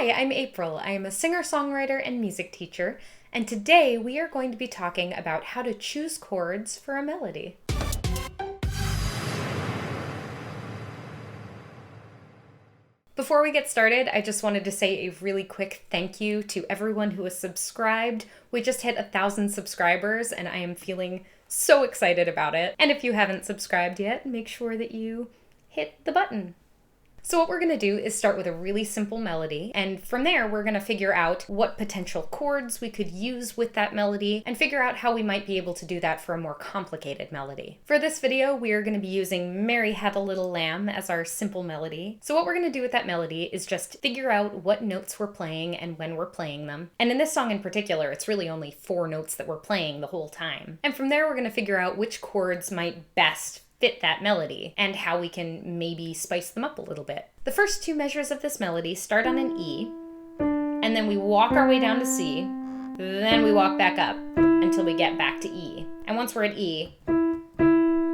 Hi, I'm April. I am a singer-songwriter and music teacher, and today we are going to be talking about how to choose chords for a melody. Before we get started, I just wanted to say a really quick thank you to everyone who has subscribed. We just hit 1,000 subscribers and I am feeling so excited about it. And if you haven't subscribed yet, make sure that you hit the button. So what we're going to do is start with a really simple melody, and from there we're going to figure out what potential chords we could use with that melody and figure out how we might be able to do that for a more complicated melody. For this video, we are going to be using Mary Had a Little Lamb as our simple melody. So what we're going to do with that melody is just figure out what notes we're playing and when we're playing them. And in this song in particular, it's really only 4 notes that we're playing the whole time. And from there we're going to figure out which chords might best fit that melody and how we can maybe spice them up a little bit. The first 2 measures of this melody start on an E, and then we walk our way down to C, then we walk back up until we get back to E. And once we're at E,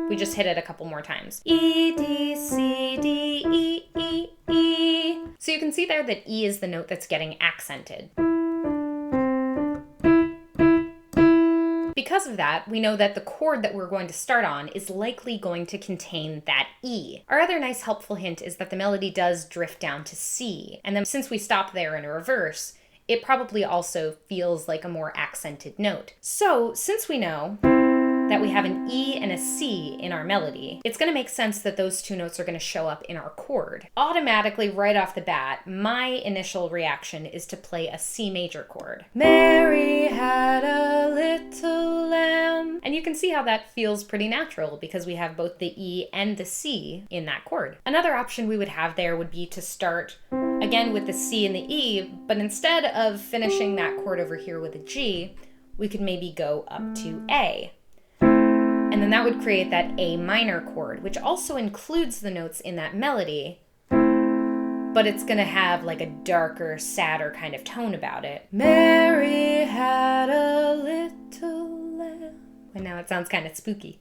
we just hit it a couple more times. E, D, C, D, E, E, E. So you can see there that E is the note that's getting accented. Because of that, we know that the chord that we're going to start on is likely going to contain that E. Our other nice helpful hint is that the melody does drift down to C, and then since we stop there in a reverse, it probably also feels like a more accented note. So, since we know that we have an E and a C in our melody, it's going to make sense that those 2 notes are going to show up in our chord. Automatically, right off the bat, my initial reaction is to play a C major chord. Mary had a little lamb. And you can see how that feels pretty natural because we have both the E and the C in that chord. Another option we would have there would be to start again with the C and the E, but instead of finishing that chord over here with a G, we could maybe go up to A. And then that would create that A minor chord, which also includes the notes in that melody, but it's gonna have like a darker, sadder kind of tone about it. Mary had a little lamb. And now it sounds kind of spooky.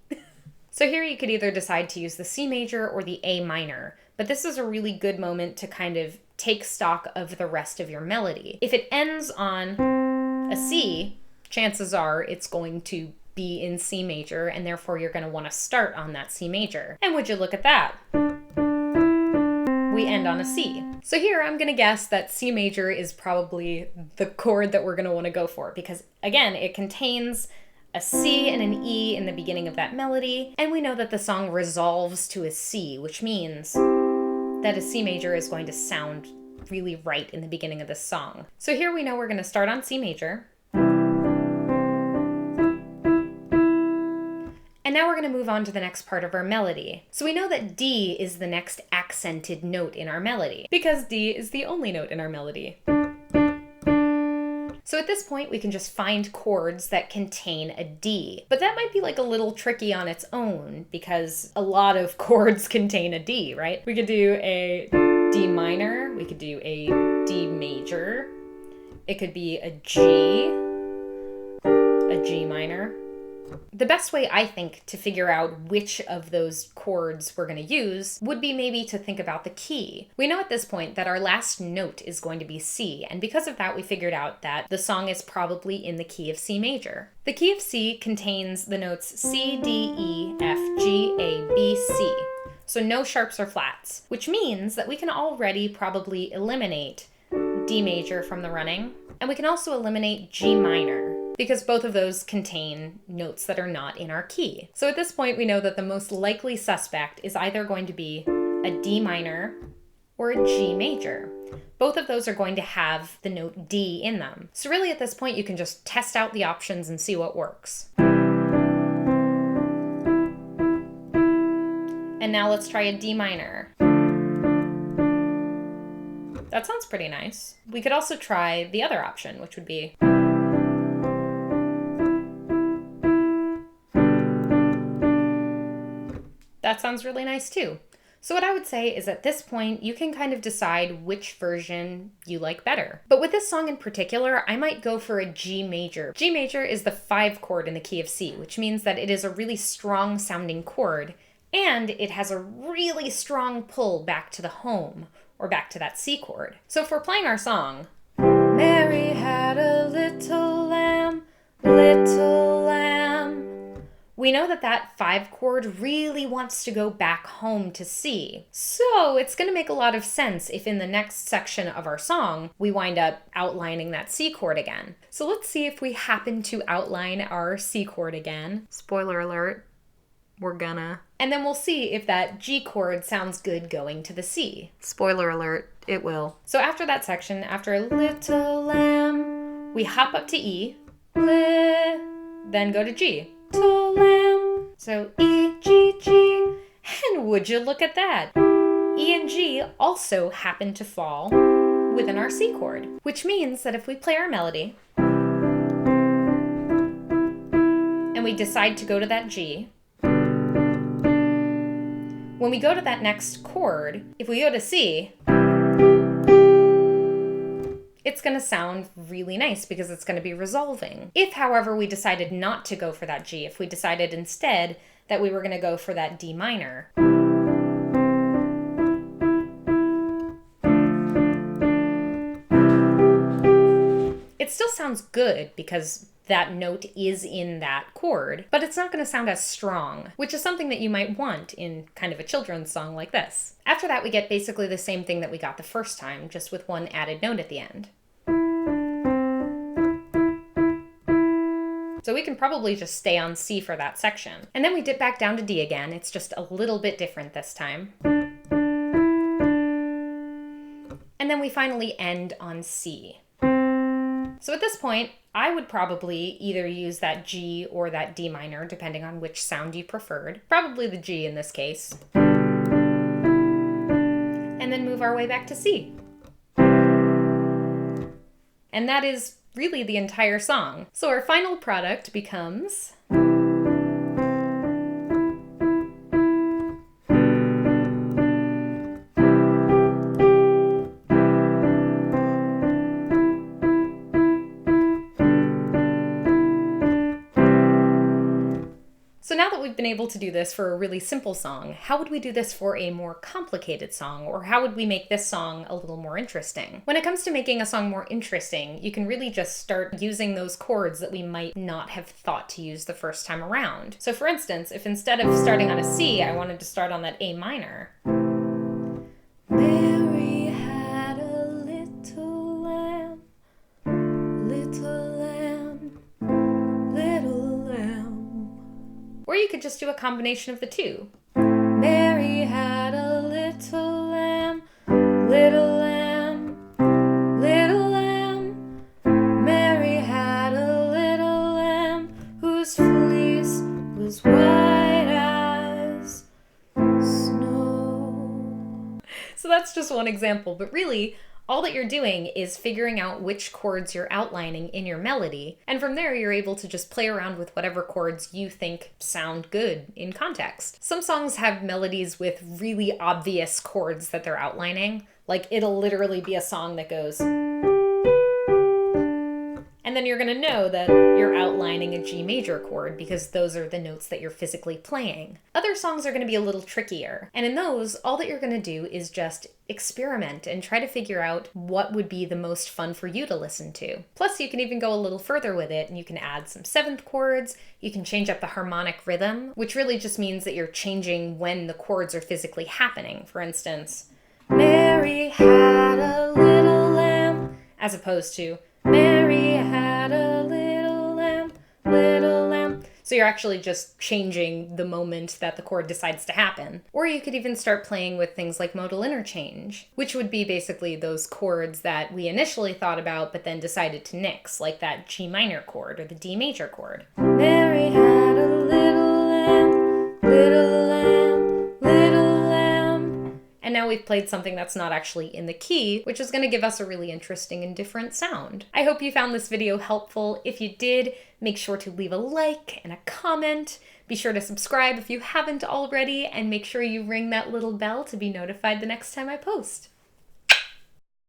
So here you could either decide to use the C major or the A minor, but this is a really good moment to kind of take stock of the rest of your melody. If it ends on a C, chances are it's going to be in C major, and therefore you're going to want to start on that C major. And would you look at that? We end on a C. So here I'm going to guess that C major is probably the chord that we're going to want to go for because, again, it contains a C and an E in the beginning of that melody, and we know that the song resolves to a C, which means that a C major is going to sound really right in the beginning of this song. So here we know we're going to start on C major. And now we're going to move on to the next part of our melody. So we know that D is the next accented note in our melody, because D is the only note in our melody. So at this point, we can just find chords that contain a D. But that might be like a little tricky on its own, because a lot of chords contain a D, right? We could do a D minor, we could do a D major, it could be a G minor. The best way, I think, to figure out which of those chords we're going to use would be maybe to think about the key. We know at this point that our last note is going to be C, and because of that we figured out that the song is probably in the key of C major. The key of C contains the notes C, D, E, F, G, A, B, C. So no sharps or flats, which means that we can already probably eliminate D major from the running, and we can also eliminate G minor, because both of those contain notes that are not in our key. So at this point, we know that the most likely suspect is either going to be a D minor or a G major. Both of those are going to have the note D in them. So really at this point, you can just test out the options and see what works. And now let's try a D minor. That sounds pretty nice. We could also try the other option, which would be that sounds really nice too. So what I would say is at this point, you can kind of decide which version you like better. But with this song in particular, I might go for a G major. G major is the 5 chord in the key of C, which means that it is a really strong sounding chord, and it has a really strong pull back to the home, or back to that C chord. So if we're playing our song, Mary had a little lamb, we know that that 5 chord really wants to go back home to C. So it's going to make a lot of sense if in the next section of our song, we wind up outlining that C chord again. So let's see if we happen to outline our C chord again. Spoiler alert, we're gonna. And then we'll see if that G chord sounds good going to the C. Spoiler alert, it will. So after that section, after a little lamb, we hop up to E, then go to G. Little lamb. So E, G, G. And would you look at that? E and G also happen to fall within our C chord, which means that if we play our melody and we decide to go to that G, when we go to that next chord, if we go to C, it's going to sound really nice because it's going to be resolving. If, however, we decided not to go for that G, if we decided instead that we were going to go for that D minor, it still sounds good because that note is in that chord, but it's not going to sound as strong, which is something that you might want in kind of a children's song like this. After that, we get basically the same thing that we got the first time, just with one added note at the end. So we can probably just stay on C for that section. And then we dip back down to D again. It's just a little bit different this time. And then we finally end on C. So at this point, I would probably either use that G or that D minor, depending on which sound you preferred. Probably the G in this case. And then move our way back to C. And that is really the entire song. So our final product becomes... So now that we've been able to do this for a really simple song, how would we do this for a more complicated song? Or how would we make this song a little more interesting? When it comes to making a song more interesting, you can really just start using those chords that we might not have thought to use the first time around. So for instance, if instead of starting on a C, I wanted to start on that A minor. Mary had a little lamb, little lamb, little lamb. Or you could just do a combination of the two. Mary had a little lamb, little lamb, little lamb. Mary had a little lamb whose fleece was white as snow. So that's just one example, but really, all that you're doing is figuring out which chords you're outlining in your melody, and from there you're able to just play around with whatever chords you think sound good in context. Some songs have melodies with really obvious chords that they're outlining, like it'll literally be a song that goes... And then you're going to know that you're outlining a G major chord because those are the notes that you're physically playing. Other songs are going to be a little trickier, and in those, all that you're going to do is just experiment and try to figure out what would be the most fun for you to listen to. Plus, you can even go a little further with it, and you can add some 7th chords, you can change up the harmonic rhythm, which really just means that you're changing when the chords are physically happening. For instance, Mary had a little lamb, as opposed to Mary had a little lamb, little lamb. So you're actually just changing the moment that the chord decides to happen. Or you could even start playing with things like modal interchange, which would be basically those chords that we initially thought about but then decided to nix, like that G minor chord or the D major chord. Mary had a little lamb, little lamb, little lamb. And now we've played something that's not actually in the key, which is going to give us a really interesting and different sound. I hope you found this video helpful. If you did, make sure to leave a like and a comment. Be sure to subscribe if you haven't already, and make sure you ring that little bell to be notified the next time I post.